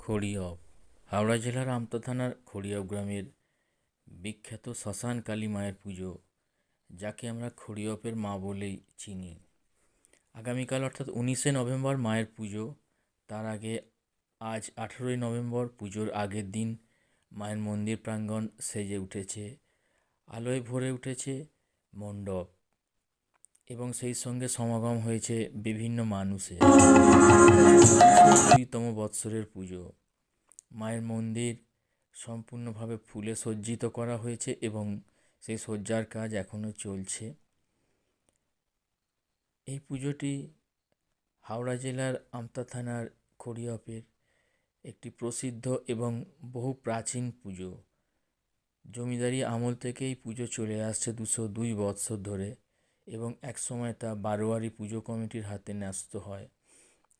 খড়িয়প হাওড়া জেলার আমতা থানার খড়িয়প গ্রামের বিখ্যাত শ্মশান কালী মায়ের পুজো, যাকে আমরা খড়িয়পের মা বলেই চিনি। আগামীকাল অর্থাৎ 19শে নভেম্বর মায়ের পুজো। তার আগে আজ 18ই নভেম্বর, পুজোর আগের দিন মায়ের মন্দির প্রাঙ্গণ সেজে উঠেছে, আলোয় ভরে উঠেছে মণ্ডপ এবং সেই সঙ্গে সমাগম হয়েছে বিভিন্ন মানুষের। 2তম বৎসরের পুজো। মায়ের মন্দির সম্পূর্ণভাবে ফুলে সজ্জিত করা হয়েছে এবং সেই সজ্জার কাজ এখনও চলছে। এই পুজোটি হাওড়া জেলার আমতা থানার খড়িয়পের একটি প্রসিদ্ধ এবং বহু প্রাচীন পুজো। জমিদারি আমল থেকে এই পুজো চলে আসছে 202 বৎসর ধরে এবং একসময় তা বারোয়ারি পুজো কমিটির হাতে ন্যস্ত হয়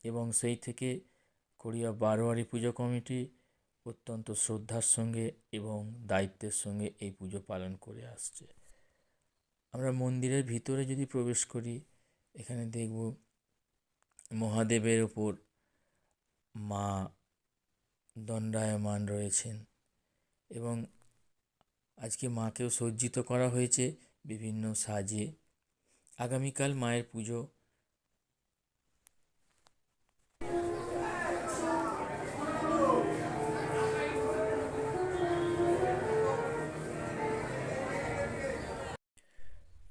এবং সেই থেকে খড়িয়প বারোয়ারি পুজো কমিটি অত্যন্ত শ্রদ্ধার সঙ্গে এবং দায়িত্বের সঙ্গে এই পুজো পালন করে আসছে। আমরা মন্দিরের ভিতরে যদি প্রবেশ করি, এখানে দেখব মহাদেবের ওপর মা দণ্ডায়মান রয়েছেন এবং আজকে মাকেও সজ্জিত করা হয়েছে বিভিন্ন সাজে। আগামীকাল মায়ের পুজো।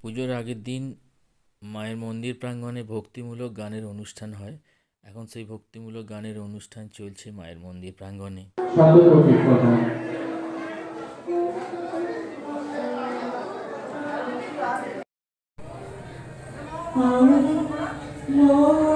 পুজোর আগের দিন মায়ের মন্দির প্রাঙ্গণে ভক্তিমূলক গানের অনুষ্ঠান হয়। এখন সেই ভক্তিমূলক গানের অনুষ্ঠান চলছে মায়ের মন্দির প্রাঙ্গণে। Lord,